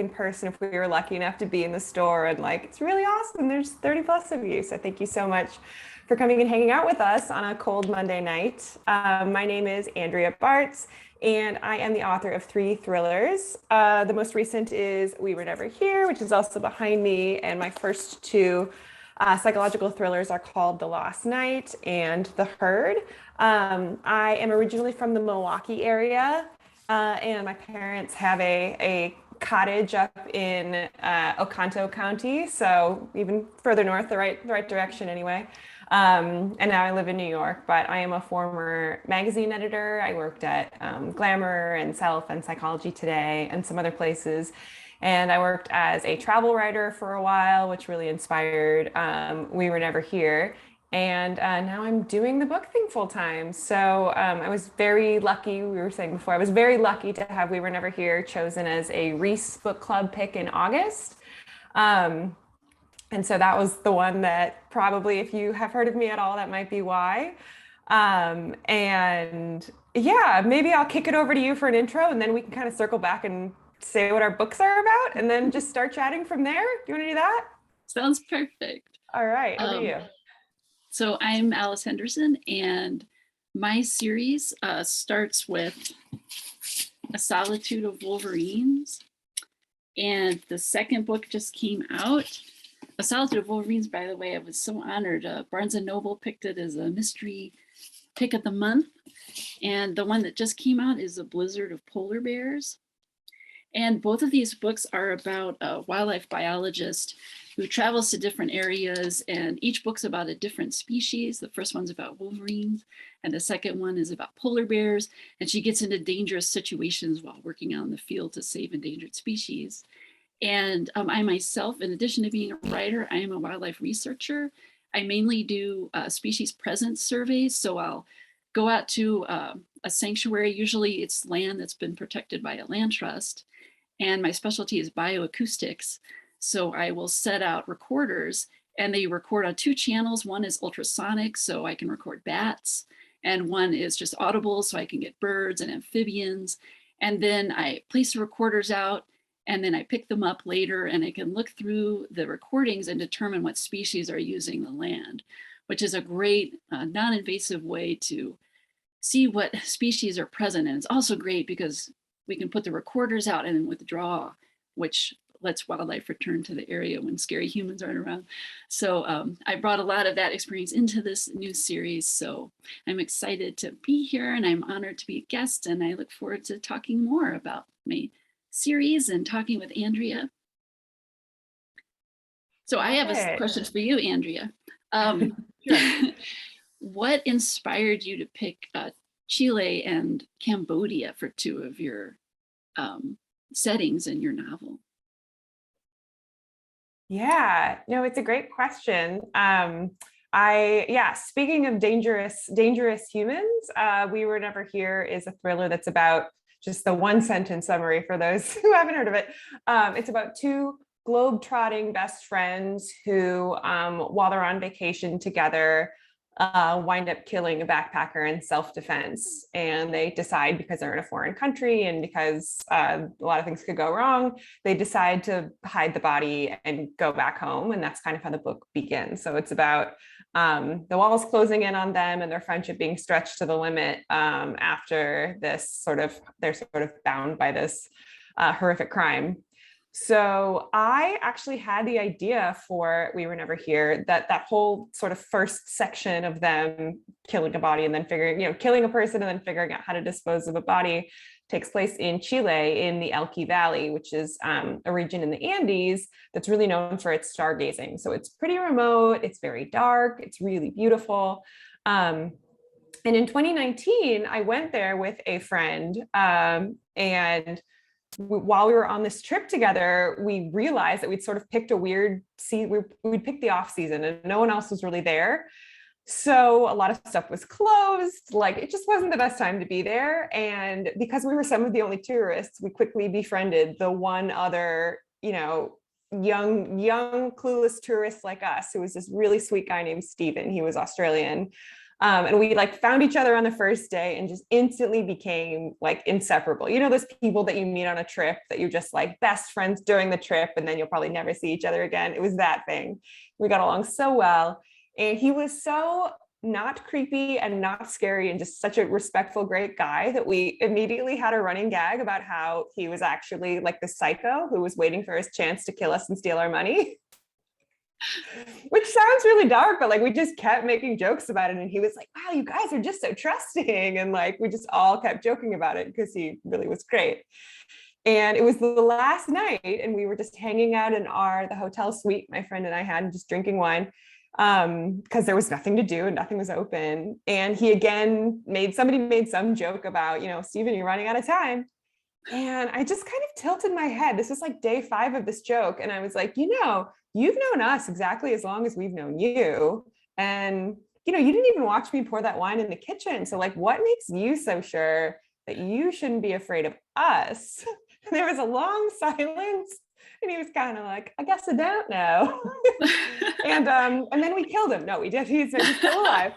in person if we were lucky enough to be in the store. And like, it's really awesome. There's 30 plus of you. So thank you so much for coming and hanging out with us on a cold Monday night. My name is Andrea Bartz, and I am the author of 3 thrillers. The most recent is We Were Never Here, which is also behind me. And my first 2 psychological thrillers are called The Lost Night and The Herd. I am originally from the Milwaukee area, and my parents have a cottage up in Oconto County, so even further north, the right direction anyway. And now I live in New York, but I am a former magazine editor. I worked at Glamour and Self and Psychology Today and some other places. And I worked as a travel writer for a while, which really inspired We Were Never Here. And now I'm doing the book thing full time. So I was very lucky, we were saying before, I was very lucky to have We Were Never Here chosen as a Reese book club pick in August. And so that was the one that probably, if you have heard of me at all, that might be why. And yeah, maybe I'll kick it over to you for an intro, and then we can kind of circle back and say what our books are about, and then just start chatting from there. Do you want to do that? Sounds perfect. All right, over to you. So I'm Alice Henderson, and my series starts with A Solitude of Wolverines. And the second book just came out. A Solitude of Wolverines, by the way, I was so honored. Barnes & Noble picked it as a mystery pick of the month. And the one that just came out is A Blizzard of Polar Bears. And both of these books are about a wildlife biologist who travels to different areas, and each book's about a different species. The first one's about wolverines, and the second one is about polar bears, and she gets into dangerous situations while working out in the field to save endangered species. And I myself, in addition to being a writer, I am a wildlife researcher. I mainly do species presence surveys, so I'll go out to a sanctuary. Usually it's land that's been protected by a land trust, and my specialty is bioacoustics. So I will set out recorders, and they record on 2 channels. One is ultrasonic, so I can record bats, and one is just audible, so I can get birds and amphibians. And then I place the recorders out, and then I pick them up later, and I can look through the recordings and determine what species are using the land, which is a great non-invasive way to see what species are present. And it's also great because we can put the recorders out and then withdraw, which lets wildlife return to the area when scary humans aren't around. So I brought a lot of that experience into this new series. So I'm excited to be here, and I'm honored to be a guest, and I look forward to talking more about my series and talking with Andrea. So I have a question for you, Andrea. Sure. What inspired you to pick Chile and Cambodia for 2 of your settings in your novel? Yeah, no, it's a great question. Speaking of dangerous humans, We Were Never Here is a thriller that's about, just the 1-sentence summary for those who haven't heard of it. It's about 2 globe-trotting best friends who, while they're on vacation together, wind up killing a backpacker in self-defense. And they decide, because they're in a foreign country and because a lot of things could go wrong, they decide to hide the body and go back home. And that's kind of how the book begins. So it's about the walls closing in on them and their friendship being stretched to the limit after they're sort of bound by this horrific crime. So I actually had the idea for We Were Never Here, that whole sort of first section of them killing a body and then killing a person and then figuring out how to dispose of a body takes place in Chile, in the Elqui Valley, which is a region in the Andes that's really known for its stargazing. So it's pretty remote, it's very dark, it's really beautiful. And in 2019, I went there with a friend, and while we were on this trip together, we realized that we'd sort of picked a weird we'd picked the off season and no one else was really there. So a lot of stuff was closed. Like, it just wasn't the best time to be there. And because we were some of the only tourists, we quickly befriended the one other, young clueless tourist like us, who was this really sweet guy named Steven. He was Australian. And we like found each other on the first day and just instantly became like inseparable. You know, those people that you meet on a trip that you're just like best friends during the trip, and then you'll probably never see each other again. It was that thing. We got along so well. And he was so not creepy and not scary and just such a respectful, great guy that we immediately had a running gag about how he was actually like the psycho who was waiting for his chance to kill us and steal our money. Which sounds really dark, but like we just kept making jokes about it. And he was like, wow, you guys are just so trusting. And like we just all kept joking about it because he really was great. And it was the last night, and we were just hanging out in the hotel suite my friend and I had, just drinking wine because there was nothing to do and nothing was open. And he again somebody made some joke about, you know, Stephen, you're running out of time. And I just kind of tilted my head. This was like day 5 of this joke. And I was like, you know, you've known us exactly as long as we've known you. And, you know, you didn't even watch me pour that wine in the kitchen. So like, what makes you so sure that you shouldn't be afraid of us? And there was a long silence. And he was kind of like, I guess I don't know. And then we killed him. No, we did. He's still alive.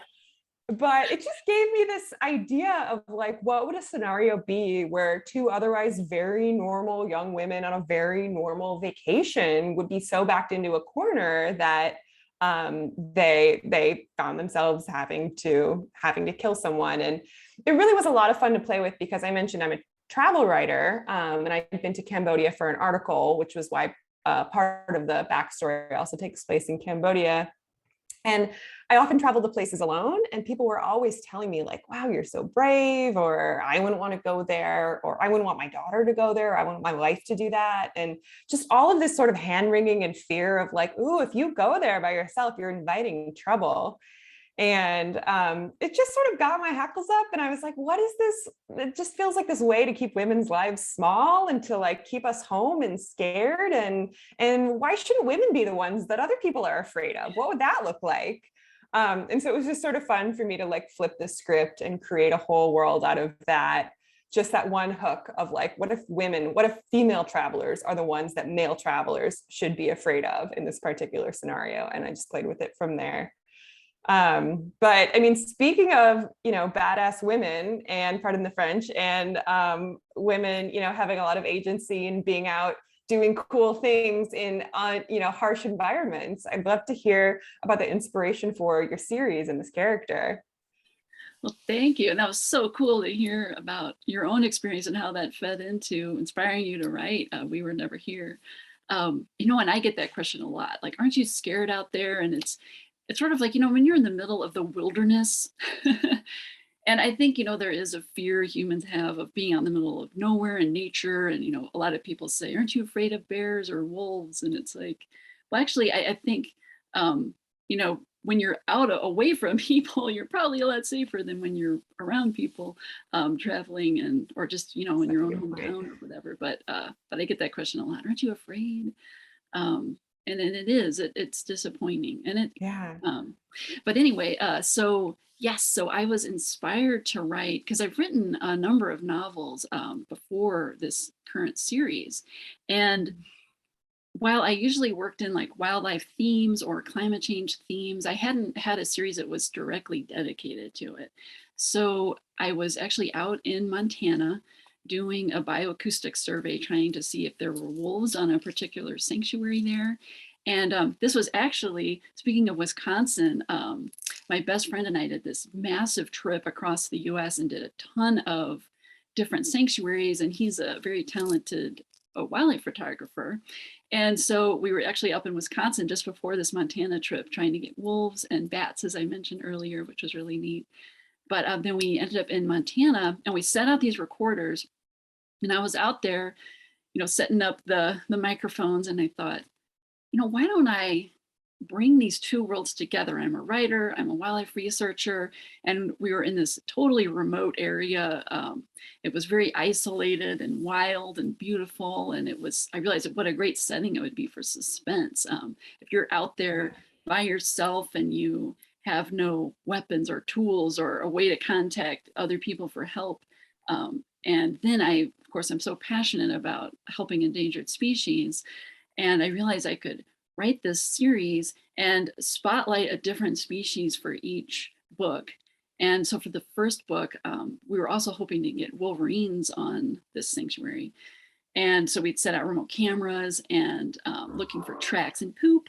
But it just gave me this idea of like, what would a scenario be where 2 otherwise very normal young women on a very normal vacation would be so backed into a corner that they found themselves having to kill someone. And it really was a lot of fun to play with because I mentioned I'm a travel writer, and I've been to Cambodia for an article, which was why part of the backstory also takes place in Cambodia. And I often travel to places alone, and people were always telling me like, wow, you're so brave, or I wouldn't want to go there, or I wouldn't want my daughter to go there. I want my wife to do that. And just all of this sort of hand wringing and fear of like, ooh, if you go there by yourself, you're inviting trouble. And it just sort of got my hackles up. And I was like, what is this? It just feels like this way to keep women's lives small and to like keep us home and scared. And why shouldn't women be the ones that other people are afraid of? What would that look like? And so it was just sort of fun for me to like flip the script and create a whole world out of that. Just that one hook of like, what if female travelers are the ones that male travelers should be afraid of in this particular scenario? And I just played with it from there. But I mean, speaking of, you know, badass women and pardon the French, and women, you know, having a lot of agency and being out doing cool things in, you know, harsh environments, I'd love to hear about the inspiration for your series and this character. Well, thank you. And that was so cool to hear about your own experience and how that fed into inspiring you to write We Were Never Here. You know, and I get that question a lot, like, aren't you scared out there? And it's sort of like, you know, when you're in the middle of the wilderness, and I think, you know, there is a fear humans have of being out in the middle of nowhere in nature. And, you know, a lot of people say, aren't you afraid of bears or wolves? And it's like, well, actually, I think, you know, when you're out away from people, you're probably a lot safer than when you're around people, traveling or just, you know, in your own hometown or whatever. But I get that question a lot. Aren't you afraid? And it is, it's disappointing. And Yeah. but anyway, so yes, so I was inspired to write because I've written a number of novels before this current series. And while I usually worked in like wildlife themes or climate change themes, I hadn't had a series that was directly dedicated to it. So I was actually out in Montana doing a bioacoustic survey, trying to see if there were wolves on a particular sanctuary there. And this was actually, speaking of Wisconsin, my best friend and I did this massive trip across the US and did a ton of different sanctuaries. And he's a very talented wildlife photographer. And so we were actually up in Wisconsin just before this Montana trip, trying to get wolves and bats, as I mentioned earlier, which was really neat. But then we ended up in Montana and we set out these recorders. And I was out there, you know, setting up the microphones. And I thought, you know, why don't I bring these two worlds together? I'm a writer, I'm a wildlife researcher, and we were in this totally remote area. It was very isolated and wild and beautiful. And I realized what a great setting it would be for suspense. If you're out there by yourself and you have no weapons or tools or a way to contact other people for help. And then of course, I'm so passionate about helping endangered species. And I realized I could write this series and spotlight a different species for each book. And so for the first book, we were also hoping to get wolverines on this sanctuary. And so we'd set out remote cameras and looking for tracks and poop.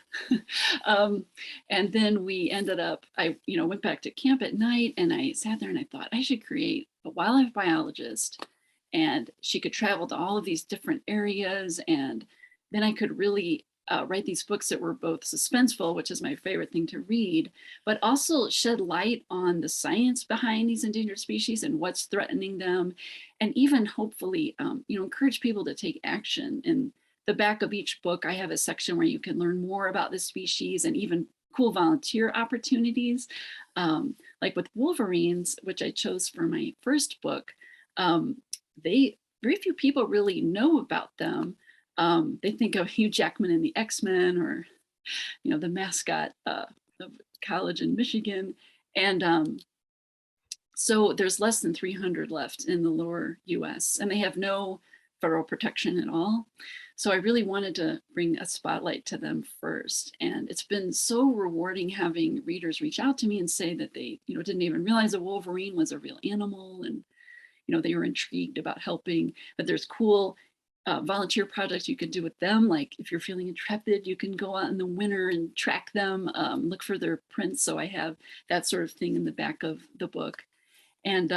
And then we ended up, I went back to camp at night, and I sat there and I thought I should create a wildlife biologist, and she could travel to all of these different areas. And then I could really write these books that were both suspenseful, which is my favorite thing to read, but also shed light on the science behind these endangered species and what's threatening them, and even hopefully, encourage people to take action. In the back of each book, I have a section where you can learn more about the species and even cool volunteer opportunities. Like with wolverines, which I chose for my first book, very few people really know about them. They think of Hugh Jackman in the X-Men, or the mascot of college in Michigan. And so there's less than 300 left in the lower US, and they have no federal protection at all. So I really wanted to bring a spotlight to them first. And it's been so rewarding having readers reach out to me and say that they didn't even realize a wolverine was a real animal, and they were intrigued about helping. But there's cool volunteer projects you could do with them. Like if you're feeling intrepid, you can go out in the winter and track them, look for their prints. So I have that sort of thing in the back of the book. And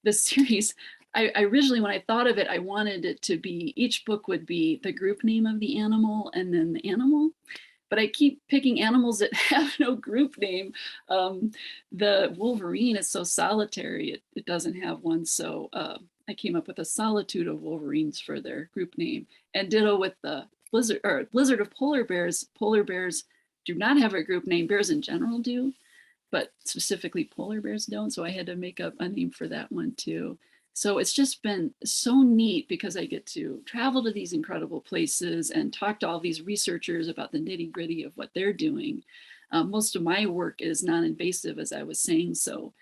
the series, I originally, when I thought of it, I wanted it to be, each book would be the group name of the animal and then the animal. But I keep picking animals that have no group name. The Wolverine is so solitary, it doesn't have one. So I came up with A Solitude of Wolverines for their group name. And ditto with the Blizzard of Polar Bears. Polar bears do not have a group name. Bears in general do, but specifically polar bears don't. So I had to make up a name for that one too. So it's just been so neat because I get to travel to these incredible places and talk to all these researchers about the nitty gritty of what they're doing. Most of my work is non-invasive, as I was saying. So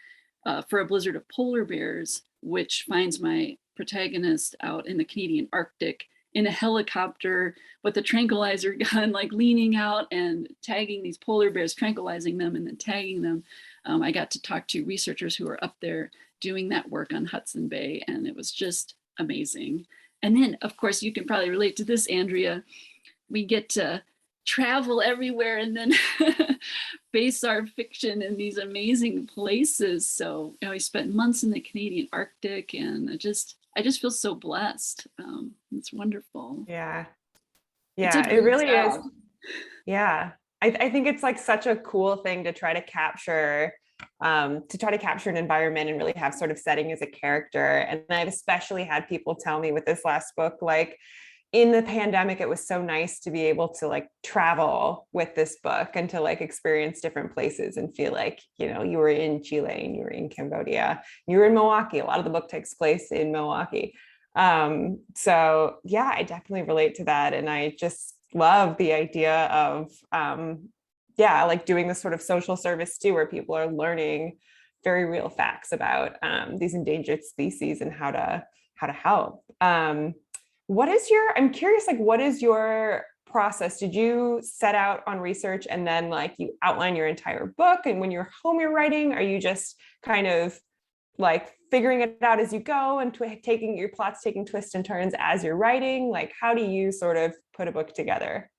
for A Blizzard of Polar Bears, which finds my protagonist out in the Canadian Arctic in a helicopter with a tranquilizer gun, like leaning out and tagging these polar bears, tranquilizing them and then tagging them. I got to talk to researchers who are up there doing that work on Hudson Bay, and it was just amazing. And then, of course, you can probably relate to this, Andrea. We get to travel everywhere and then base our fiction in these amazing places. So I spent months in the Canadian Arctic, and I just feel so blessed. It's wonderful. Yeah. It's a Yeah, it great really is. job. Yeah. I think it's like such a cool thing to try to capture an environment and really have sort of setting as a character. And I've especially had people tell me with this last book, like in the pandemic, it was so nice to be able to like travel with this book and to like experience different places and feel like, you were in Chile and you were in Cambodia, you were in Milwaukee. A lot of the book takes place in Milwaukee. So yeah, I definitely relate to that. And I just love the idea of, like doing this sort of social service too, where people are learning very real facts about these endangered species and how to help. I'm curious, like, what is your process? Did you set out on research and then like you outline your entire book, and when you're home you're writing? Are you just kind of like figuring it out as you go and taking your plots, taking twists and turns as you're writing? Like, how do you sort of put a book together?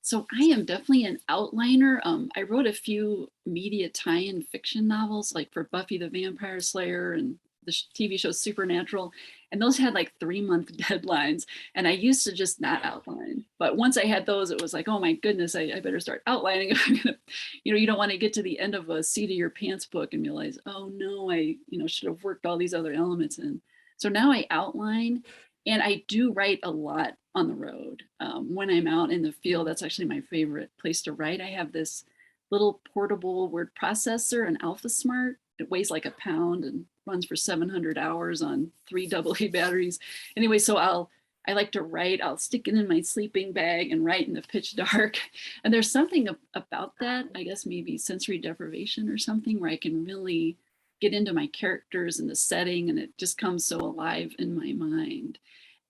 So I am definitely an outliner. I wrote a few media tie-in fiction novels, like for Buffy the Vampire Slayer and the TV show Supernatural, and those had like 3-month deadlines. And I used to just not outline, but once I had those, it was like, oh my goodness, I better start outlining. I'm gonna, you don't want to get to the end of a seat of your pants book and realize, oh no, I should have worked all these other elements in. So now I outline, and I do write a lot on the road. When I'm out in the field, that's actually my favorite place to write. I have this little portable word processor, an Alpha Smart. It weighs like a pound and runs for 700 hours on 3 AA batteries. Anyway, so I like to write. I'll stick it in my sleeping bag and write in the pitch dark. And there's something about that, I guess maybe sensory deprivation or something, where I can really get into my characters and the setting, and it just comes so alive in my mind.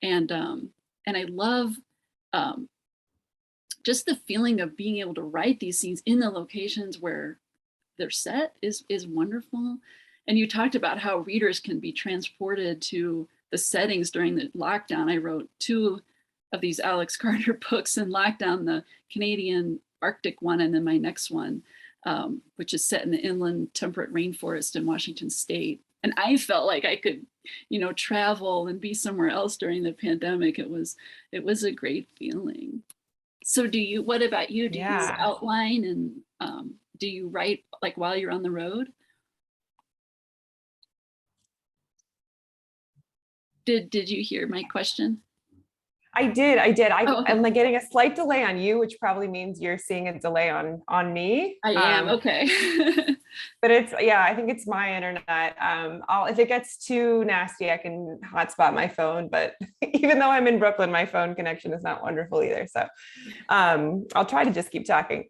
And I love just the feeling of being able to write these scenes in the locations where their set is wonderful. And you talked about how readers can be transported to the settings during the lockdown. I wrote 2 of these Alex Carter books in lockdown, the Canadian Arctic one, and then my next one, which is set in the inland temperate rainforest in Washington State. And I felt like I could, travel and be somewhere else during the pandemic. It was a great feeling. So what about you? Do you Yeah. outline and do you write like while you're on the road? Did you hear my question? I did. Oh, okay. I'm like getting a slight delay on you, which probably means you're seeing a delay on me. I am. Okay. But I think it's my internet. If it gets too nasty, I can hotspot my phone. But even though I'm in Brooklyn, my phone connection is not wonderful either. So I'll try to just keep talking.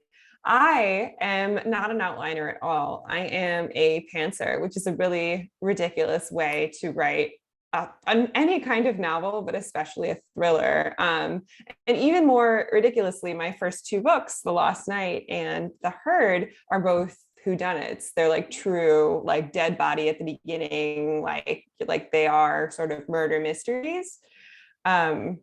I am not an outliner at all. I am a pantser, which is a really ridiculous way to write any kind of novel, but especially a thriller. And even more ridiculously, my first 2 books, The Lost Night and The Herd, are both whodunits. They're like true, like dead body at the beginning, like they are sort of murder mysteries. And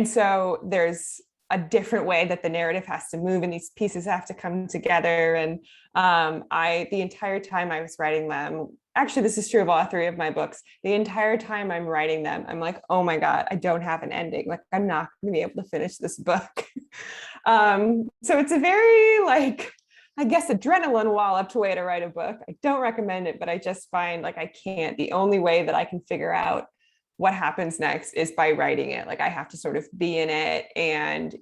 so there's a different way that the narrative has to move and these pieces have to come together. And the entire time I was writing them, actually, this is true of all 3 of my books, the entire time I'm writing them, I'm like, oh my God, I don't have an ending. Like, I'm not going to be able to finish this book. So it's a very, like, I guess, adrenaline walloped way to write a book. I don't recommend it, but I just find like I can't. The only way that I can figure out what happens next is by writing it. Like, I have to sort of be in it. And,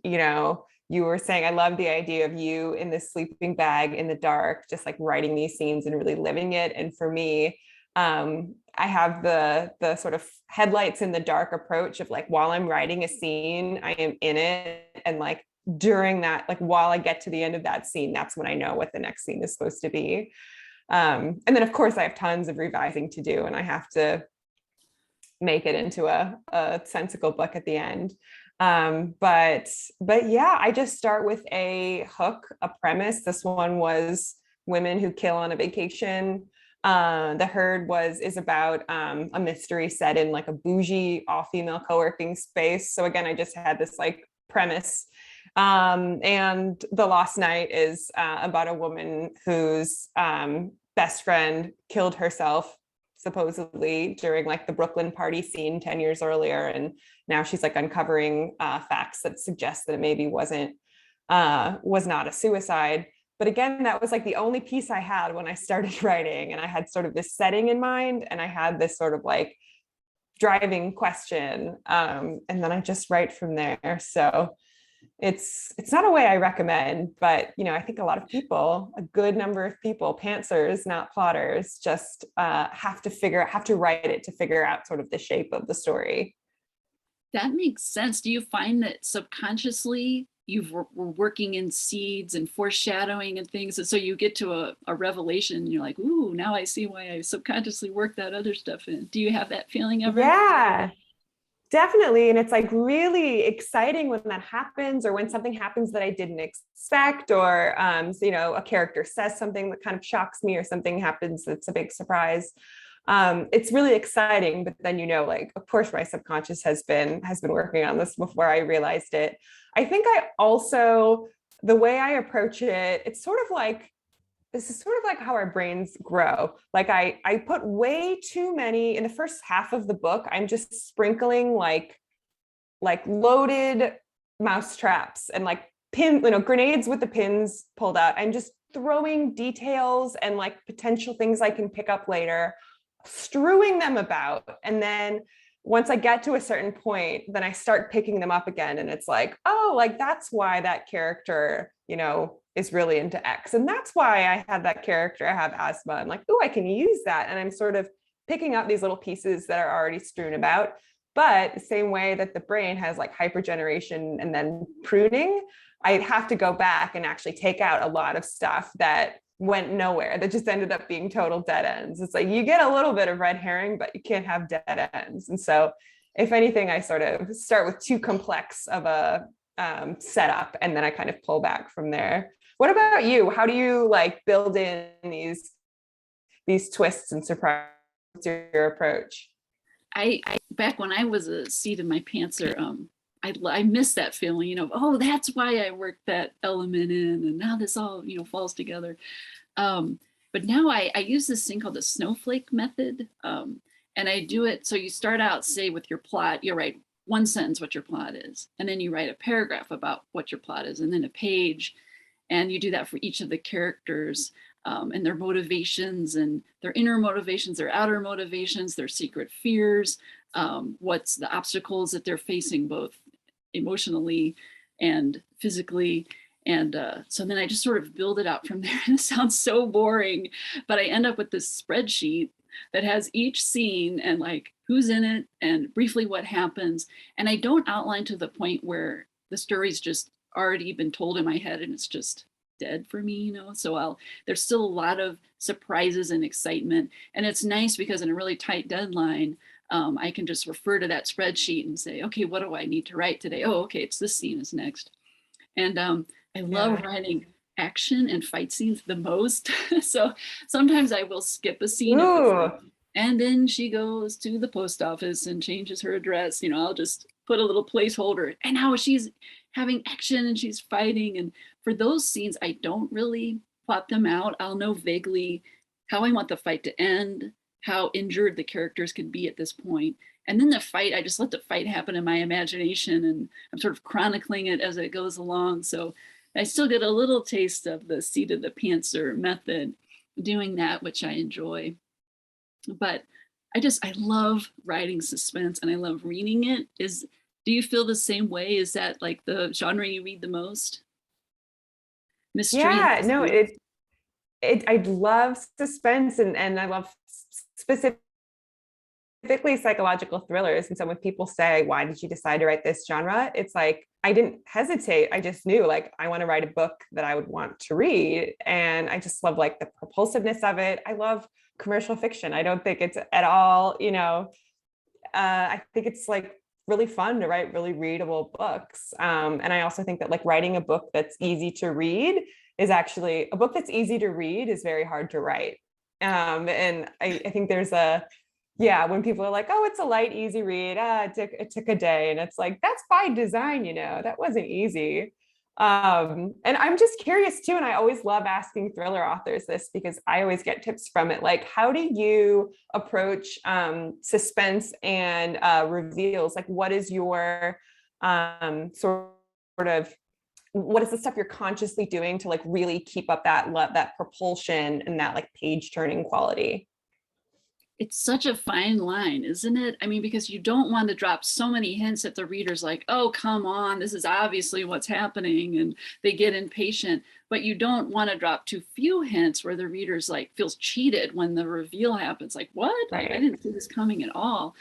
you were saying, I love the idea of you in this sleeping bag in the dark, just like writing these scenes and really living it. And for me, I have the sort of headlights in the dark approach of like, while I'm writing a scene, I am in it. And like during that, like while I get to the end of that scene, that's when I know what the next scene is supposed to be. And then of course I have tons of revising to do, and I have to make it into a sensical book at the end. But yeah, I just start with a hook, a premise. This one was women who kill on a vacation. The Herd is about a mystery set in like a bougie all-female co-working space. So again, I just had this like premise. And The Lost Night is about a woman whose best friend killed herself supposedly during like the Brooklyn party scene 10 years earlier. And now she's like uncovering facts that suggest that it maybe was not a suicide. But again, that was like the only piece I had when I started writing. And I had sort of this setting in mind, and I had this sort of like driving question. And then I just write from there. So it's not a way I recommend, but I think a lot of people, a good number of people, pantsers, not plotters, just have to write it to figure out sort of the shape of the story. That makes sense. Do you find that subconsciously were working in seeds and foreshadowing and things, and so you get to a revelation and you're like, ooh, now I see why I subconsciously worked that other stuff in? Do you have that feeling ever? Yeah, definitely. And it's like really exciting when that happens, or when something happens that I didn't expect, or a character says something that kind of shocks me, or something happens that's a big surprise. It's really exciting. But then like, of course my subconscious has been working on this before I realized it. I think the way I approach it, it's sort of like, this is sort of like how our brains grow. Like I put way too many in the first half of the book. I'm just sprinkling like loaded mouse traps and like grenades with the pins pulled out. I'm just throwing details and like potential things I can pick up later, strewing them about. And then once I get to a certain point, then I start picking them up again. And it's like, oh, like that's why that character, is really into X. And that's why I had that character, I have asthma. And like, oh, I can use that. And I'm sort of picking up these little pieces that are already strewn about. But the same way that the brain has like hypergeneration and then pruning, I have to go back and actually take out a lot of stuff that went nowhere, that just ended up being total dead ends. It's like you get a little bit of red herring, but you can't have dead ends. And so if anything, I sort of start with too complex of a setup, and then I kind of pull back from there. What about you? How do you like build in these twists and surprises to your approach? I back when I was a seat in my pantser, I miss that feeling, oh, that's why I worked that element in, and now this all, falls together. But now I use this thing called the snowflake method. And I do it, so you start out, say, with your plot, you write one sentence what your plot is, and then you write a paragraph about what your plot is, and then a page, and you do that for each of the characters, and their motivations and their inner motivations, their outer motivations, their secret fears, what's the obstacles that they're facing both emotionally and physically. And so then I just sort of build it out from there. And it sounds so boring, but I end up with this spreadsheet that has each scene and like who's in it and briefly what happens. And I don't outline to the point where the story's just already been told in my head and it's just dead for me, so there's still a lot of surprises and excitement. And it's nice because in a really tight deadline, I can just refer to that spreadsheet and say, okay, what do I need to write today? Oh, okay, it's this scene is next. And I love writing action and fight scenes the most. So sometimes I will skip a scene if it's like, and then she goes to the post office and changes her address. I'll just put a little placeholder, and now she's having action and she's fighting. And for those scenes, I don't really plot them out. I'll know vaguely how I want the fight to end, how injured the characters could be at this point. And then the fight, I just let the fight happen in my imagination, and I'm sort of chronicling it as it goes along. So I still get a little taste of the seat of the pantser method doing that, which I enjoy. But I love writing suspense and I love reading it. Do you feel the same way? Is that like the genre you read the most? Mystery? Yeah, no, I love suspense and I love specifically psychological thrillers. And so when people say, why did you decide to write this genre? It's like, I didn't hesitate. I just knew like, I want to write a book that I would want to read. And I just love like the propulsiveness of it. I love commercial fiction. I don't think it's at all, I think it's like really fun to write really readable books. And I also think that like writing a book that's easy to read is actually a book that's easy to read is very hard to write. And I think there's when people are like, oh, it's a light, easy read. It took a day. And it's like, that's by design, that wasn't easy. And I'm just curious too. And I always love asking thriller authors this because I always get tips from it. Like, how do you approach suspense and reveals? Like, what is your sort of, what is the stuff you're consciously doing to like really keep up that propulsion and that like page turning quality? It's such a fine line, isn't it? I mean, because you don't want to drop so many hints that the reader's like, oh, come on, this is obviously what's happening, and they get impatient. But you don't want to drop too few hints where the reader's like feels cheated when the reveal happens. Like, what? Right. I didn't see this coming at all.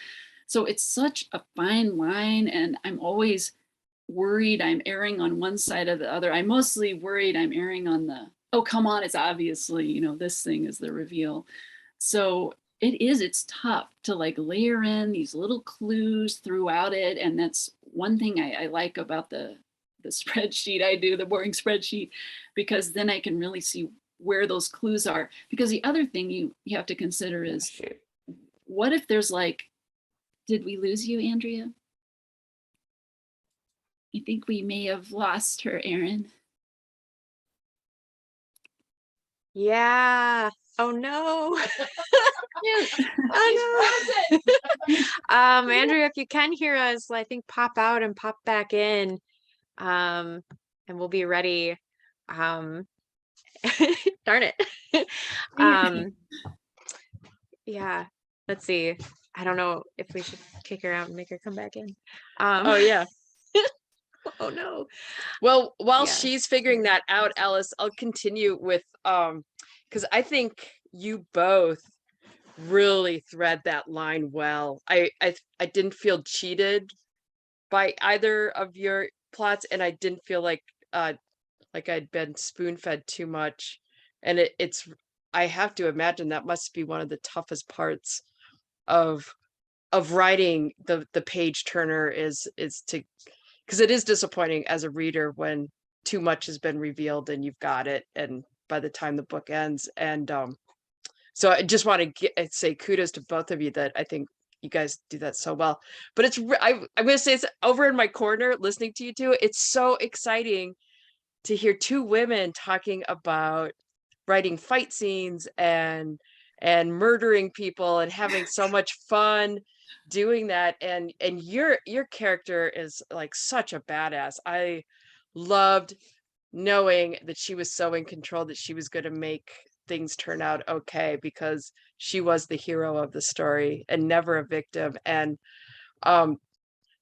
So it's such a fine line, and I'm always worried I'm erring on one side or the other. I'm mostly worried I'm erring on the, oh, come on, it's obviously, this thing is the reveal. So it's tough to like layer in these little clues throughout it. And that's one thing I like about the spreadsheet I do, the boring spreadsheet, because then I can really see where those clues are. Because the other thing you have to consider is, what if there's like, did we lose you, Andrea? I think we may have lost her, Erin. Yeah. Oh no. Oh no. Andrea, if you can hear us, I think pop out and pop back in. And we'll be ready. Darn it. Yeah. Let's see. I don't know if we should kick her out and make her come back in. Oh yeah. Oh no. Well, while she's figuring that out, Alice, I'll continue with because I think you both really thread that line well. I didn't feel cheated by either of your plots, and I didn't feel like I'd been spoon-fed too much. And it's I have to imagine that must be one of the toughest parts of writing the page turner is to, because it is disappointing as a reader when too much has been revealed and you've got it, and by the time the book ends. And so I just want to say kudos to both of you, that I think you guys do that so well. But I'm going to say, it's over in my corner listening to you two. It's so exciting to hear two women talking about writing fight scenes and murdering people and having so much fun doing that. And your character is like such a badass. I loved knowing that she was so in control, that she was going to make things turn out okay, because she was the hero of the story and never a victim. And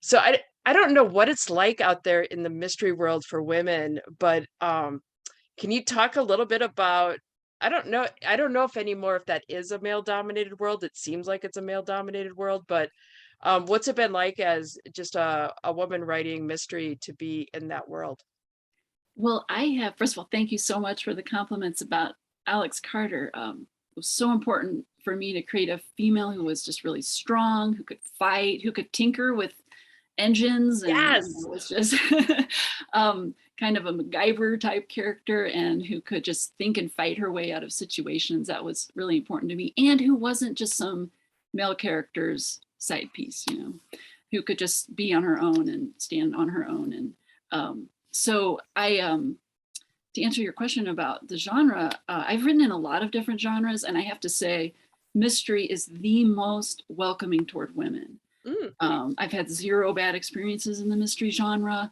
so I don't know what it's like out there in the mystery world for women, but can you talk a little bit about, I don't know if anymore if that is a male dominated world. It seems like it's a male dominated world, but what's it been like as just a woman writing mystery to be in that world? Well, first of all, thank you so much for the compliments about Alex Carter. It was so important for me to create a female who was just really strong, who could fight, who could tinker with engines, and Yes. was just kind of a MacGyver type character, and who could just think and fight her way out of situations. That was really important to me, and who wasn't just some male character's side piece, who could just be on her own and stand on her own. And so I to answer your question about the genre, I've written in a lot of different genres, and I have to say mystery is the most welcoming toward women. I've had zero bad experiences in the mystery genre.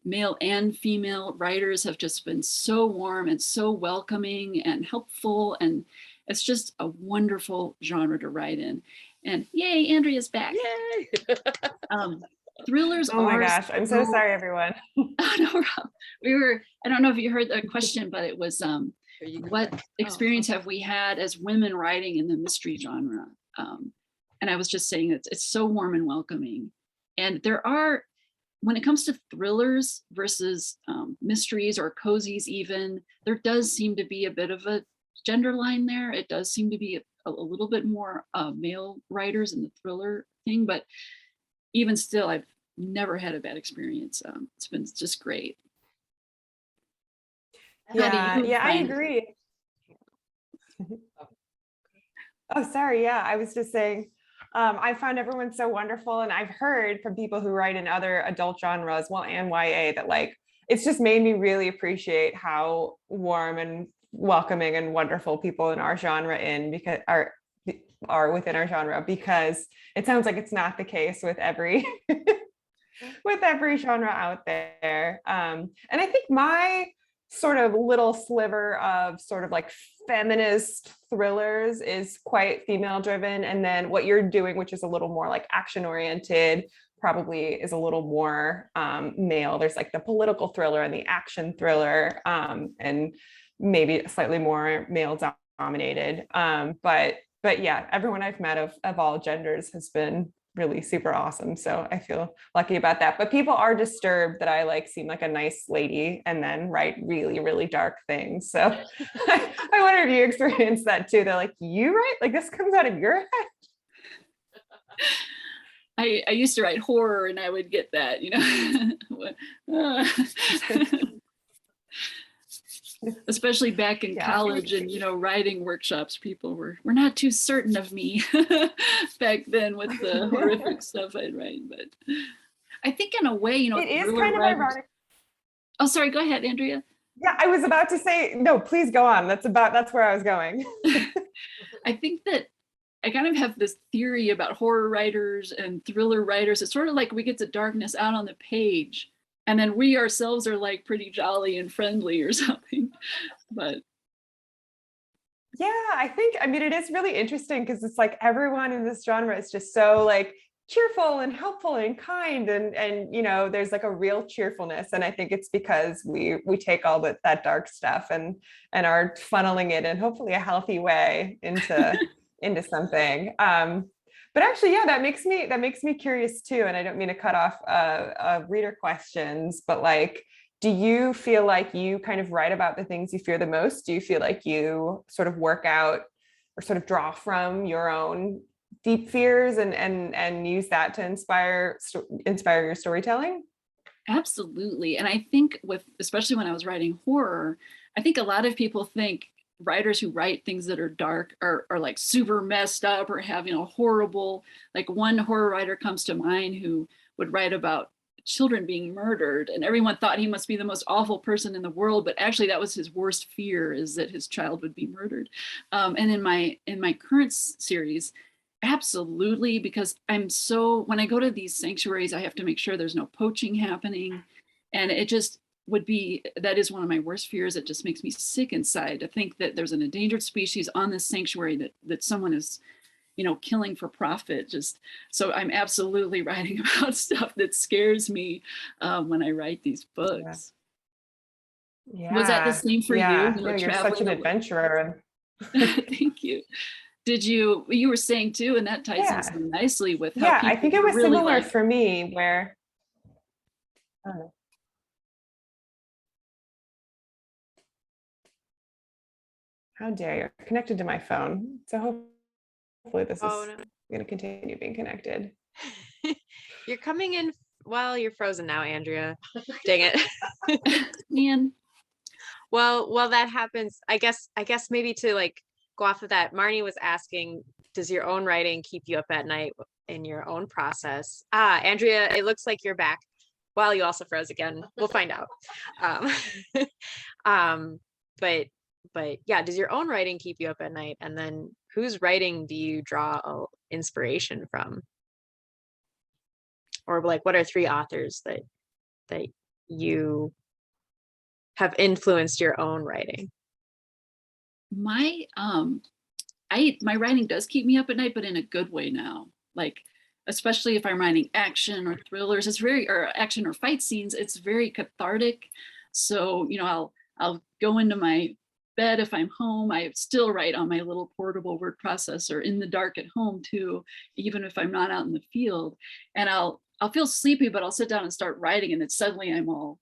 Male and female writers have just been so warm and so welcoming and helpful, and it's just a wonderful genre to write in. And yay, Andrea's back. Yay. Thrillers Oh my are gosh, I'm so sorry, everyone. Oh, no problem. I don't know if you heard the question, but it was what experience have we had as women writing in the mystery genre? And I was just saying that it's so warm and welcoming. And there are, when it comes to thrillers versus mysteries or cozies even, there does seem to be a bit of a gender line there. It does seem to be a little bit more male writers in the thriller thing, but even still, I've never had a bad experience. It's been just great. Yeah, I agree. Oh, sorry. Yeah, I was just saying, I found everyone so wonderful, and I've heard from people who write in other adult genres, well, and YA, that like it's just made me really appreciate how warm and welcoming and wonderful people in our genre are within our genre, because it sounds like it's not the case with every with every genre out there. And I think my sort of little sliver of sort of like feminist thrillers is quite female driven, and then what you're doing, which is a little more like action oriented, probably is a little more male. There's like the political thriller and the action thriller, and maybe slightly more male dominated. But yeah, everyone I've met of all genders has been really super awesome. So I feel lucky about that. But people are disturbed that I like seem like a nice lady and then write really, really dark things. So I wonder if you experienced that too. They're like, you write like this comes out of your head? I used to write horror, and I would get that, especially back in college and writing workshops. People were not too certain of me back then with the horrific stuff I'd write. But I think in a way, it is kind of ironic. Oh, sorry, go ahead, Andrea. Yeah, I was about to say, no, please go on. That's where I was going. I think that I kind of have this theory about horror writers and thriller writers. It's sort of like we get the darkness out on the page, and then we ourselves are like pretty jolly and friendly or something. But yeah, I mean, it is really interesting because it's like everyone in this genre is just so like cheerful and helpful and kind, and there's like a real cheerfulness. And I think it's because we take all that dark stuff and are funneling it in hopefully a healthy way into something. But actually, yeah, that makes me curious too. And I don't mean to cut off reader questions, but like, do you feel like you kind of write about the things you fear the most? Do you feel like you sort of work out or sort of draw from your own deep fears and use that to inspire your storytelling? Absolutely. And I think especially when I was writing horror, I think a lot of people think writers who write things that are dark are like super messed up or having a horrible, like one horror writer comes to mind who would write about children being murdered, and everyone thought he must be the most awful person in the world, but actually that was his worst fear, is that his child would be murdered. And in my current series, absolutely, because when I go to these sanctuaries, I have to make sure there's no poaching happening. And it just that is one of my worst fears. It just makes me sick inside to think that there's an endangered species on this sanctuary that someone is, killing for profit. So I'm absolutely writing about stuff that scares me when I write these books. Yeah. Was that the same for you? No, you're such an adventurer. Thank you. You were saying too, and that ties in so nicely with how I think it was really similar for me, where I don't know. How dare you? I'm connected to my phone. So hopefully this is going to continue being connected. You're coming in. Well, you're frozen now, Andrea. Dang it. Man. Well, that happens. I guess maybe to like go off of that, Marnie was asking, does your own writing keep you up at night in your own process? Andrea, it looks like you're back. Well, you also froze again. We'll find out. But yeah, does your own writing keep you up at night? And then whose writing do you draw inspiration from? Or like, what are 3 authors that you have influenced your own writing? My writing does keep me up at night, but in a good way now. Like, especially if I'm writing action or thrillers, or action or fight scenes, it's very cathartic. So, I'll go into my bed if I'm home. I still write on my little portable word processor in the dark at home too, even if I'm not out in the field. And I'll feel sleepy, but I'll sit down and start writing, and then suddenly I'm all,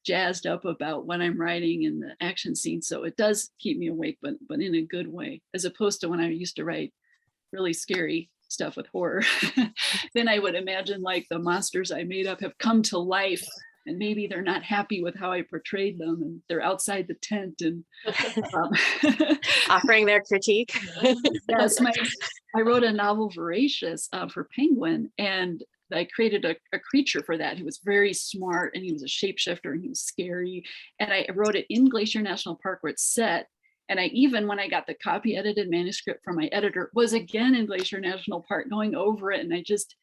jazzed up about what I'm writing in the action scene. So it does keep me awake, but in a good way, as opposed to when I used to write really scary stuff with horror. Then I would imagine like the monsters I made up have come to life, and maybe they're not happy with how I portrayed them, and they're outside the tent and offering their critique. Yes, I wrote a novel, Voracious, for Penguin, and I created a creature for that. He was very smart, and he was a shapeshifter, and he was scary. And I wrote it in Glacier National Park where it's set. And I even, when I got the copy edited manuscript from my editor, was again in Glacier National Park going over it. And I just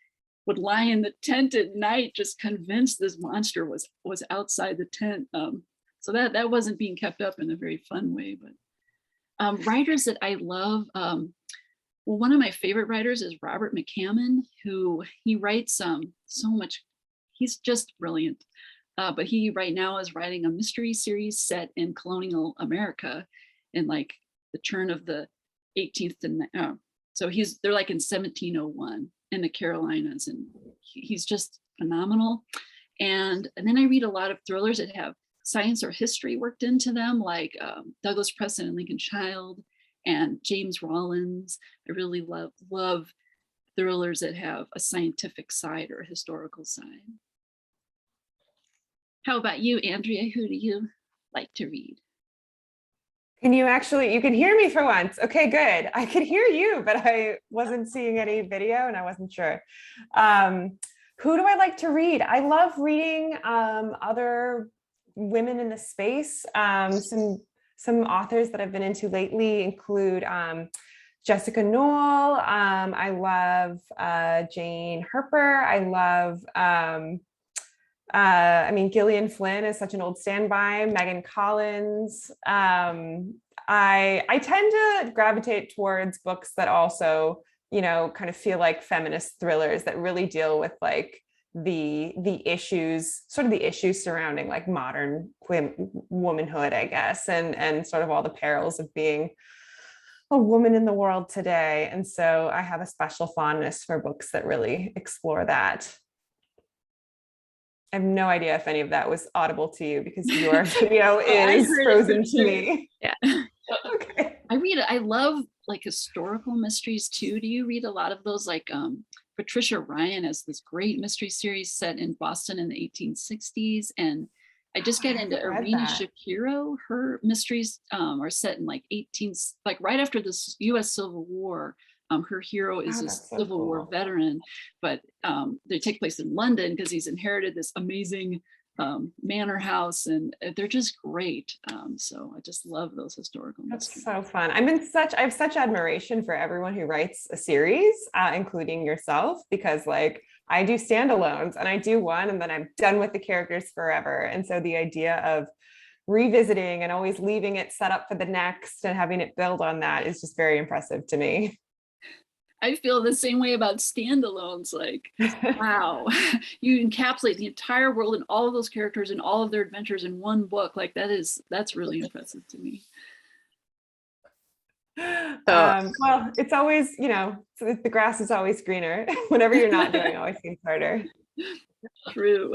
would lie in the tent at night, just convinced this monster was outside the tent. So that wasn't being kept up in a very fun way. But writers that I love, well, one of my favorite writers is Robert McCammon, who he writes so much. He's just brilliant. But he right now is writing a mystery series set in colonial America in like the turn of the 18th to so they're like in 1701 in the Carolinas, and he's just phenomenal. And then I read a lot of thrillers that have science or history worked into them, like Douglas Preston and Lincoln Child and James Rollins. I really love thrillers that have a scientific side or a historical side. How about you, Andrea? Who do you like to read? You can hear me for once. Okay, good. I could hear you, but I wasn't seeing any video and I wasn't sure. Who do I like to read? I love reading other women in the space. Some authors that I've been into lately include Jessica Knoll. I love Jane Herper. I love, Gillian Flynn is such an old standby. Megan Collins. I tend to gravitate towards books that also, kind of feel like feminist thrillers that really deal with like the issues surrounding like modern womanhood, I guess, and sort of all the perils of being a woman in the world today. And so I have a special fondness for books that really explore that. I have no idea if any of that was audible to you because your video is frozen to me. Yeah. Okay. I love like historical mysteries too? Do you read a lot of those? Like Patricia Ryan has this great mystery series set in Boston in the 1860s. And I just got into Irina Shapiro. Her mysteries are set in like like right after this US Civil War. Her hero is a Civil War veteran, but they take place in London because he's inherited this amazing manor house, and they're just great. So I just love those historical mysteries. That's so fun. I have such admiration for everyone who writes a series, including yourself, because like I do standalones and I do one and then I'm done with the characters forever. And so the idea of revisiting and always leaving it set up for the next and having it build on that is just very impressive to me. I feel the same way about standalones. Like, wow, you encapsulate the entire world and all of those characters and all of their adventures in one book. Like that's really impressive to me. Well, it's always, the grass is always greener. Whatever you're not doing always seems harder. True.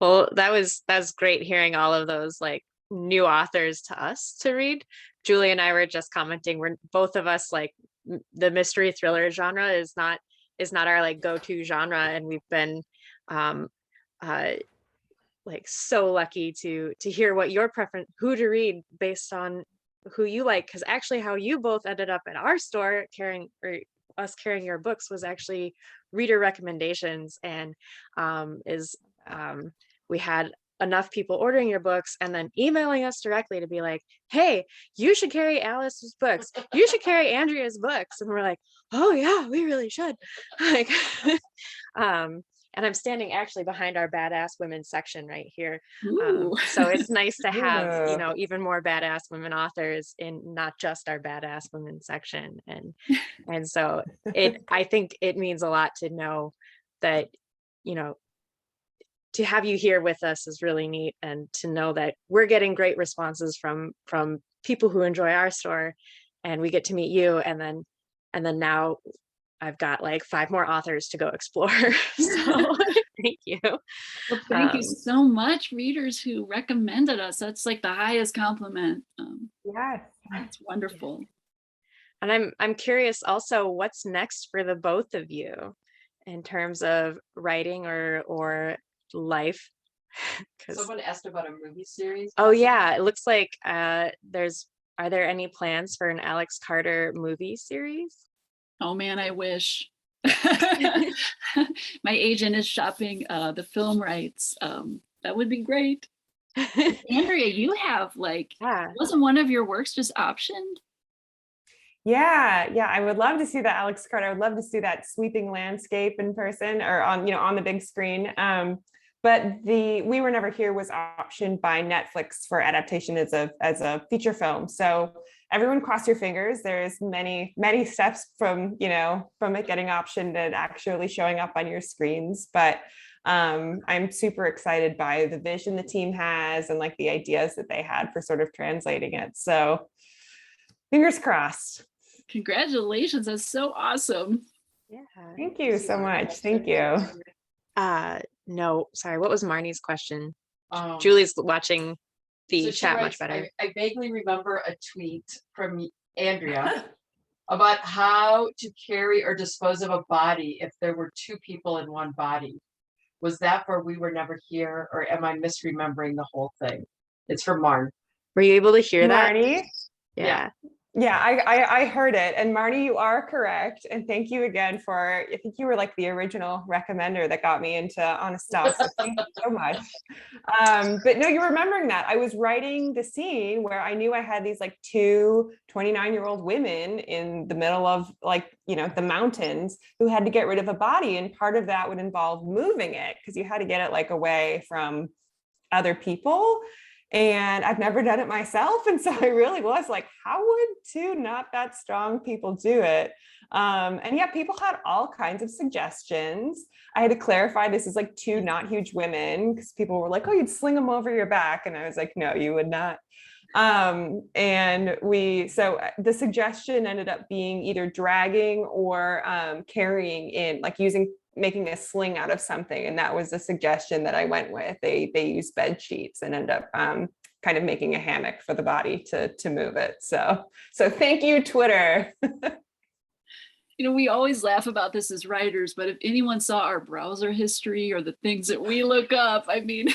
Well, that's great hearing all of those like new authors to us to read. Julie and I were just commenting, we're both of us like the mystery thriller genre is not our like go-to genre, and we've been like so lucky to hear what your preference, who to read based on who you like, because actually how you both ended up at our store carrying your books was actually reader recommendations, and we had enough people ordering your books and then emailing us directly to be like, hey, you should carry Alice's books, you should carry Andrea's books, and we're like, oh yeah, we really should. Like and I'm standing actually behind our badass women section right here. So it's nice to have even more badass women authors in not just our badass women section, and so I think it means a lot to know that to have you here with us is really neat, and to know that we're getting great responses from people who enjoy our store, and we get to meet you, and then now I've got like 5 more authors to go explore. So thank you. Well, thank you so much, readers who recommended us. That's like the highest compliment. Yes, that's wonderful. And I'm curious also, what's next for the both of you in terms of writing or life? Someone asked about a movie series. Oh yeah, it looks like are there any plans for an Alex Carter movie series? Oh man, I wish. My agent is shopping the film rights. That would be great. Andrea, you have wasn't one of your works just optioned? Yeah, I would love to see that Alex Carter. I would love to see that sweeping landscape in person or on the big screen. But the We Were Never Here was optioned by Netflix for adaptation as a feature film. So everyone cross your fingers. There's many steps from it getting optioned and actually showing up on your screens. But I'm super excited by the vision the team has and like the ideas that they had for sort of translating it. So fingers crossed. Congratulations. That's so awesome. Yeah. Thank you so much. Thank you. No, sorry. What was Marnie's question? Julie's watching the chat much better. I vaguely remember a tweet from Andrea about how to carry or dispose of a body if there were 2 people in one body. Was that for We Were Never Here, or am I misremembering the whole thing? It's from Marn. Were you able to hear that? Marnie? Yeah, I heard it. And Marnie, you are correct. And thank you again I think you were like the original recommender that got me into Honest Stuff. So thank you so much. But no, you're remembering that. I was writing the scene where I knew I had these like 2 29-year-old women in the middle of the mountains who had to get rid of a body. And part of that would involve moving it because you had to get it like away from other people. And I've never done it myself. And so I really was like, how would 2 not that strong people do it? And yeah, people had all kinds of suggestions. I had to clarify this is like 2 not huge women because people were like, oh, you'd sling them over your back. And I was like, no, you would not. So the suggestion ended up being either dragging or carrying in, like making a sling out of something. And that was the suggestion that I went with. They used bed sheets and ended up kind of making a hammock for the body to move it. So thank you, Twitter. We always laugh about this as writers, but if anyone saw our browser history or the things that we look up, I mean.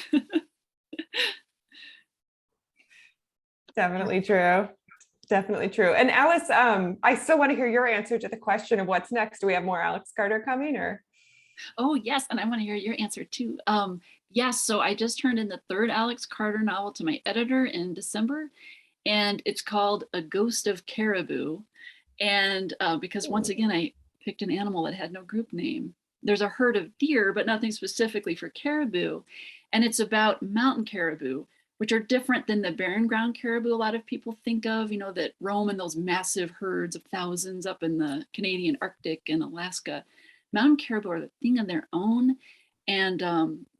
Definitely true. Definitely true. And Alice, I still want to hear your answer to the question of what's next. Do we have more Alex Carter coming or? Oh, yes. And I want to hear your answer too. Yes. So I just turned in the third Alex Carter novel to my editor in December, and it's called A Ghost of Caribou. And because once again, I picked an animal that had no group name. There's a herd of deer, but nothing specifically for caribou. And it's about mountain caribou, which are different than the barren ground caribou a lot of people think of, that roam in those massive herds of thousands up in the Canadian Arctic and Alaska. Mountain caribou are a thing of their own, and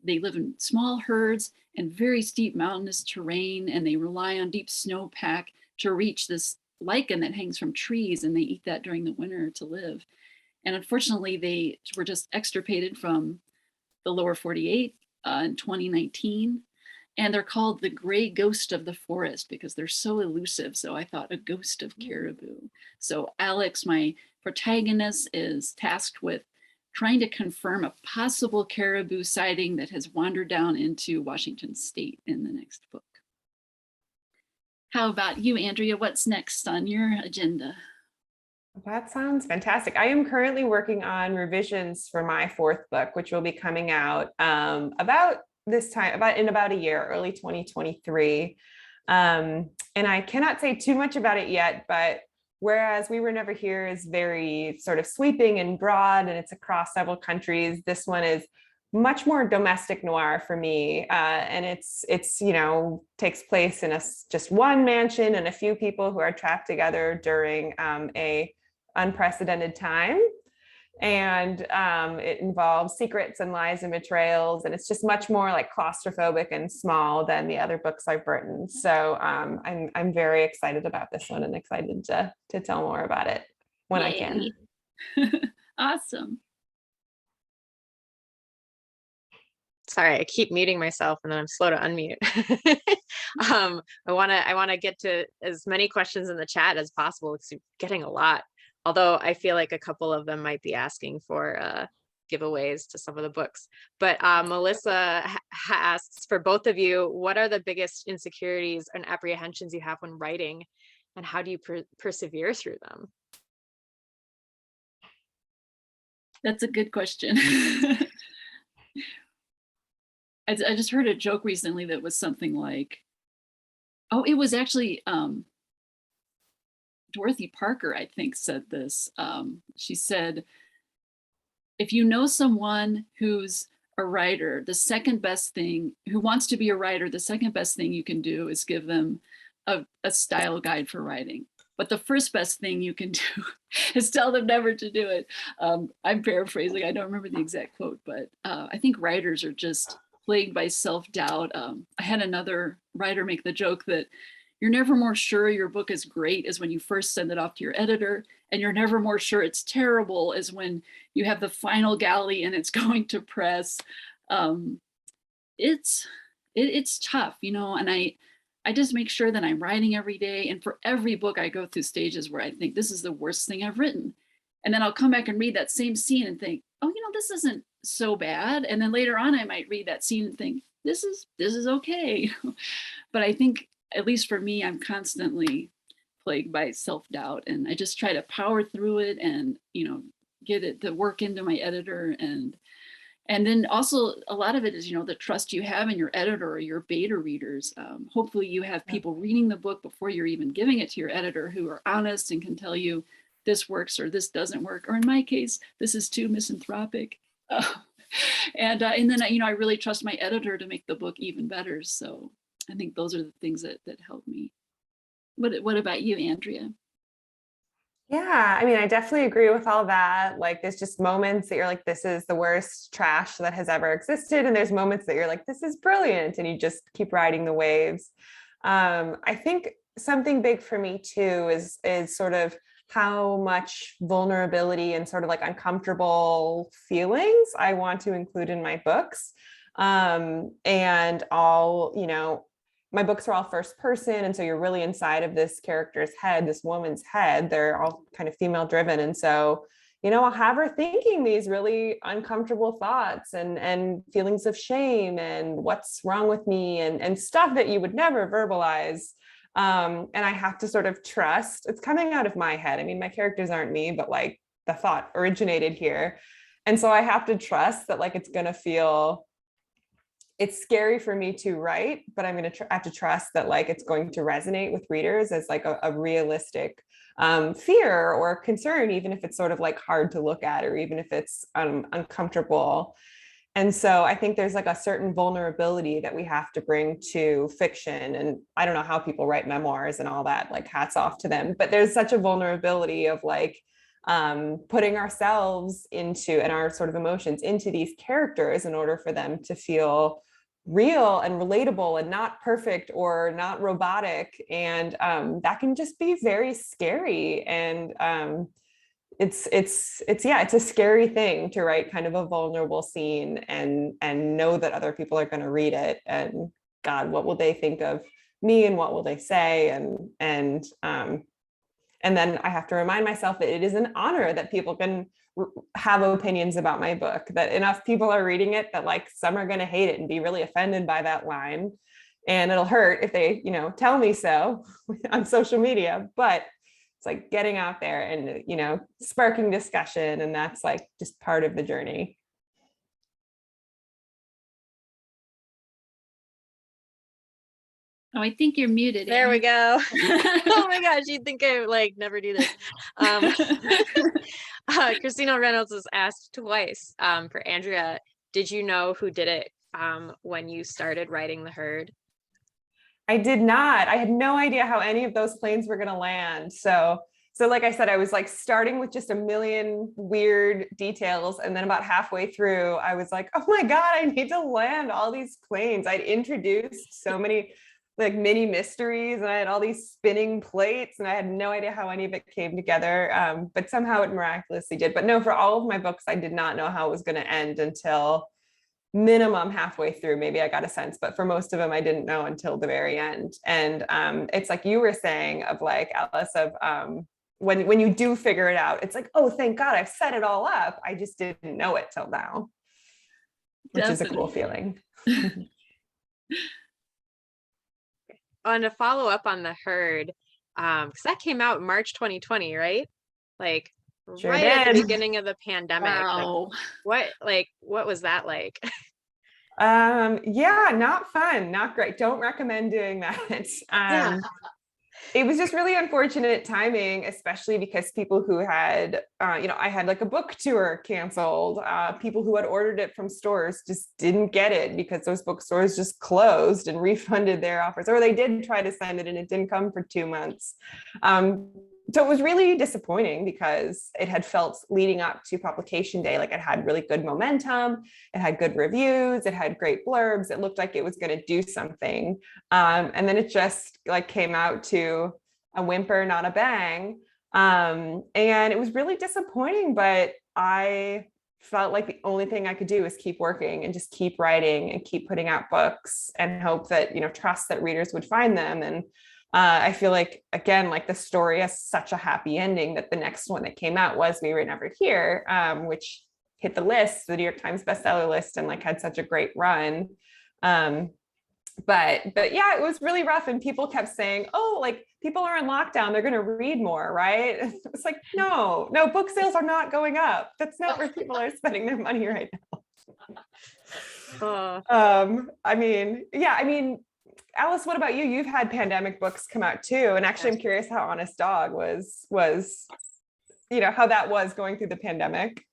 they live in small herds and very steep mountainous terrain, and they rely on deep snowpack to reach this lichen that hangs from trees, and they eat that during the winter to live. And unfortunately, they were just extirpated from the lower 48 in 2019. And they're called the gray ghost of the forest because they're so elusive. So I thought a ghost of caribou. So Alex, my protagonist, is tasked with trying to confirm a possible caribou sighting that has wandered down into Washington state in the next book. How about you, Andrea? What's next on your agenda? That sounds fantastic. I am currently working on revisions for my fourth book, which will be coming out about this time, in about a year, early 2023. And I cannot say too much about it yet, but whereas We Were Never Here is very sort of sweeping and broad, and it's across several countries, this one is much more domestic noir for me. And it's takes place in just one mansion and a few people who are trapped together during a unprecedented time. And it involves secrets and lies and betrayals, and it's just much more like claustrophobic and small than the other books I've written. So I'm very excited about this one and excited to tell more about it when I can. Awesome. Sorry, I keep muting myself and then I'm slow to unmute. I want to get to as many questions in the chat as possible. It's getting a lot. Although I feel like a couple of them might be asking for giveaways to some of the books. But Melissa asks for both of you, what are the biggest insecurities and apprehensions you have when writing, and how do you persevere through them? That's a good question. I just heard a joke recently that was something like, it was actually Dorothy Parker, I think, said this. She said, if you know someone who's a writer, the second best thing, who wants to be a writer, the second best thing you can do is give them a style guide for writing. But the first best thing you can do is tell them never to do it. I'm paraphrasing, I don't remember the exact quote, but I think writers are just plagued by self-doubt. I had another writer make the joke that you're never more sure your book is great as when you first send it off to your editor, and you're never more sure it's terrible as when you have the final galley and it's going to press. It's tough, and I just make sure that I'm writing every day. And for every book, I go through stages where I think this is the worst thing I've written. And then I'll come back and read that same scene and think, oh, this isn't so bad. And then later on, I might read that scene and think, this is okay. But I think, at least for me, I'm constantly plagued by self-doubt, and I just try to power through it and, get it to work into my editor. And then also a lot of it is, the trust you have in your editor or your beta readers. Hopefully you have people reading the book before you're even giving it to your editor who are honest and can tell you this works or this doesn't work, or in my case, this is too misanthropic. And then, I really trust my editor to make the book even better. So I think those are the things that help me. What about you, Andrea? Yeah, I definitely agree with all that. Like, there's just moments that you're like, this is the worst trash that has ever existed. And there's moments that you're like, this is brilliant. And you just keep riding the waves. I think something big for me too is sort of how much vulnerability and sort of like uncomfortable feelings I want to include in my books. And I'll, my books are all first person. And so you're really inside of this character's head, this woman's head. They're all kind of female driven. And so, I'll have her thinking these really uncomfortable thoughts and feelings of shame and what's wrong with me and stuff that you would never verbalize. And I have to sort of trust it's coming out of my head. I mean, my characters aren't me, but like the thought originated here. And so I have to trust that like it's going to feel, it's scary for me to write, but I'm going to have to trust that like it's going to resonate with readers as like a realistic fear or concern, even if it's sort of like hard to look at, or even if it's uncomfortable. And so I think there's like a certain vulnerability that we have to bring to fiction. And I don't know how people write memoirs and all that, like hats off to them, but there's such a vulnerability of like putting ourselves into and our sort of emotions into these characters in order for them to feel real and relatable and not perfect or not robotic. And that can just be very scary. And it's a scary thing to write kind of a vulnerable scene and know that other people are going to read it, and God, what will they think of me and what will they say? And then I have to remind myself that it is an honor that people can have opinions about my book, that enough people are reading it that like some are going to hate it and be really offended by that line. And it'll hurt if they, tell me so on social media, but it's like getting out there and, sparking discussion. And that's like just part of the journey. Oh, I think you're muted. There we Anne. go. Oh my gosh, you'd think I like never do this. Christina Reynolds was asked twice for Andrea, did you know who did it when you started writing The Herd? I did not. I had no idea how any of those planes were going to land. So like I said, I was like starting with just a million weird details. And then about halfway through, I was like, oh my God, I need to land all these planes. I'd introduced so many like mini mysteries and I had all these spinning plates and I had no idea how any of it came together. But somehow it miraculously did. But no, for all of my books, I did not know how it was going to end until minimum halfway through. Maybe I got a sense, but for most of them, I didn't know until the very end. And it's like you were saying of like, Alice, of when you do figure it out, it's like, oh, thank God I've set it all up. I just didn't know it till now, which is a cool feeling. And to follow up on The Herd, because that came out in March 2020, right? Like Sure right did. at the beginning of the pandemic. Wow. Like, what was that like? Yeah, not fun, not great. Don't recommend doing that. Yeah. It was just really unfortunate timing, especially because people who had, I had like a book tour canceled. People who had ordered it from stores just didn't get it because those bookstores just closed and refunded their offers, or they did try to send it and it didn't come for 2 months. So it was really disappointing because it had felt leading up to publication day, like it had really good momentum, it had good reviews, it had great blurbs, it looked like it was going to do something. And then it just like came out to a whimper, not a bang. And it was really disappointing, but I felt like the only thing I could do is keep working and just keep writing and keep putting out books and hope that, trust that readers would find them. And I feel like, again, like the story has such a happy ending that the next one that came out was We Were Never Here, which hit the list, the New York Times bestseller list, and like had such a great run. But yeah, it was really rough. And people kept saying, oh, like people are in lockdown, they're going to read more, right? It's like, no, book sales are not going up. That's not where people are spending their money right now. I mean, Alice, what about you? You've had pandemic books come out too. And actually, I'm curious how Honest Dog was, how that was going through the pandemic.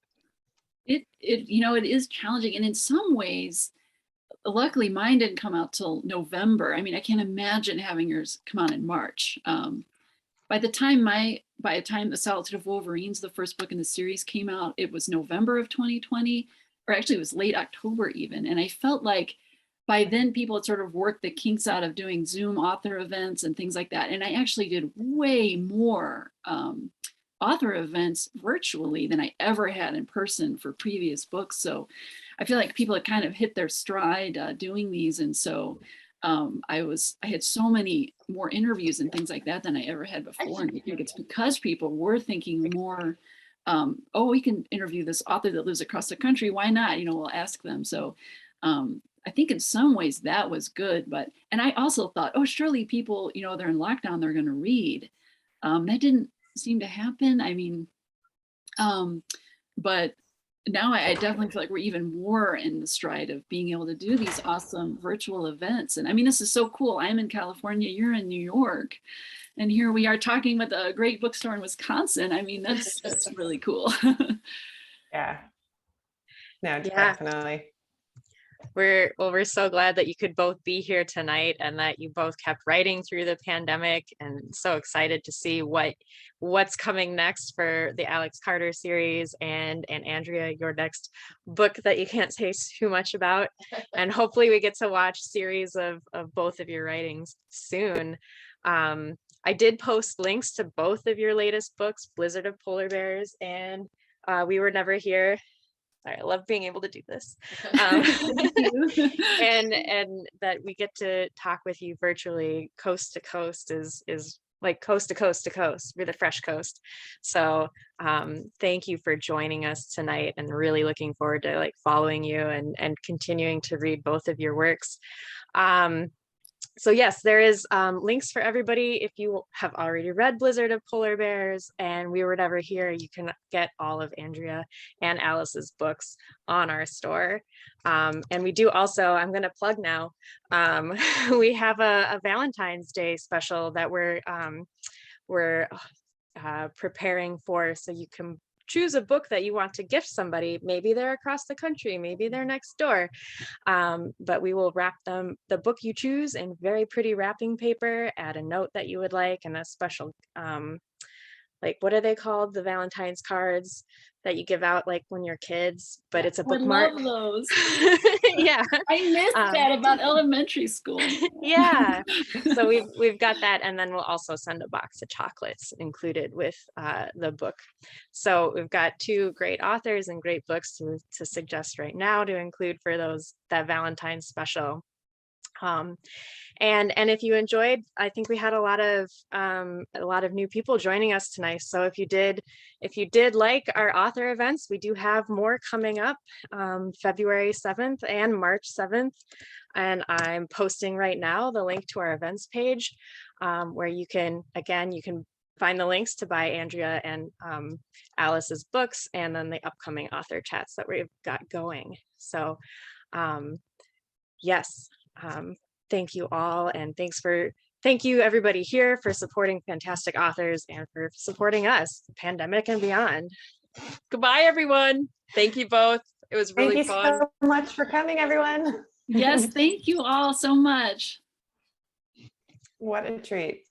It is challenging. And in some ways, luckily mine didn't come out till November. I mean, I can't imagine having yours come out in March. By the time A Solitude of Wolverines, the first book in the series, came out, it was November of 2020, or actually it was late October even. And I felt like by then people had sort of worked the kinks out of doing Zoom author events and things like that. And I actually did way more author events virtually than I ever had in person for previous books. So I feel like people had kind of hit their stride doing these. And so I had so many more interviews and things like that than I ever had before. And I think it's because people were thinking more, oh, we can interview this author that lives across the country. Why not? We'll ask them. So I think in some ways that was good. And I also thought, oh, surely people, they're in lockdown, they're going to read. That didn't seem to happen. I mean, but now I definitely feel like we're even more in the stride of being able to do these awesome virtual events. And I mean, this is so cool. I'm in California, you're in New York, and here we are talking with a great bookstore in Wisconsin. I mean, that's really cool. Yeah. No, Yeah. definitely. We're so glad that you could both be here tonight and that you both kept writing through the pandemic, and so excited to see what's coming next for the Alex Carter series and Andrea, your next book that you can't say too much about. And hopefully we get to watch series of both of your writings soon. I did post links to both of your latest books, Blizzard of Polar Bears and We Were Never Here. I love being able to do this. And that we get to talk with you virtually coast to coast is like coast to coast to coast. We're the fresh coast. So thank you for joining us tonight, and really looking forward to following you and continuing to read both of your works. So yes, there is links for everybody. If you have already read Blizzard of Polar Bears and We Were Never Here, you can get all of Andrea and Alice's books on our store. And we do also, I'm going to plug now, we have a Valentine's Day special that we're preparing for, so you can choose a book that you want to gift somebody. Maybe they're across the country, maybe they're next door, but we will wrap the book you choose in very pretty wrapping paper, add a note that you would like, and a special what are they called, the Valentine's cards that you give out when you're kids, but it's a bookmark. I love those. Yeah, I missed that about elementary school. Yeah, so we've got that, and then we'll also send a box of chocolates included with the book. So we've got two great authors and great books to suggest right now to include for that Valentine's special. And if you enjoyed, I think we had a lot of new people joining us tonight. So if you did like our author events, we do have more coming up, February 7th and March 7th. And I'm posting right now the link to our events page, where you can find the links to buy Andrea and Alice's books, and then the upcoming author chats that we've got going. So yes. Thank you all, and thank you everybody here for supporting fantastic authors and for supporting us, pandemic and beyond. Goodbye, everyone. Thank you both. It was really fun. Thank you so much for coming, everyone. Yes, thank you all so much. What a treat.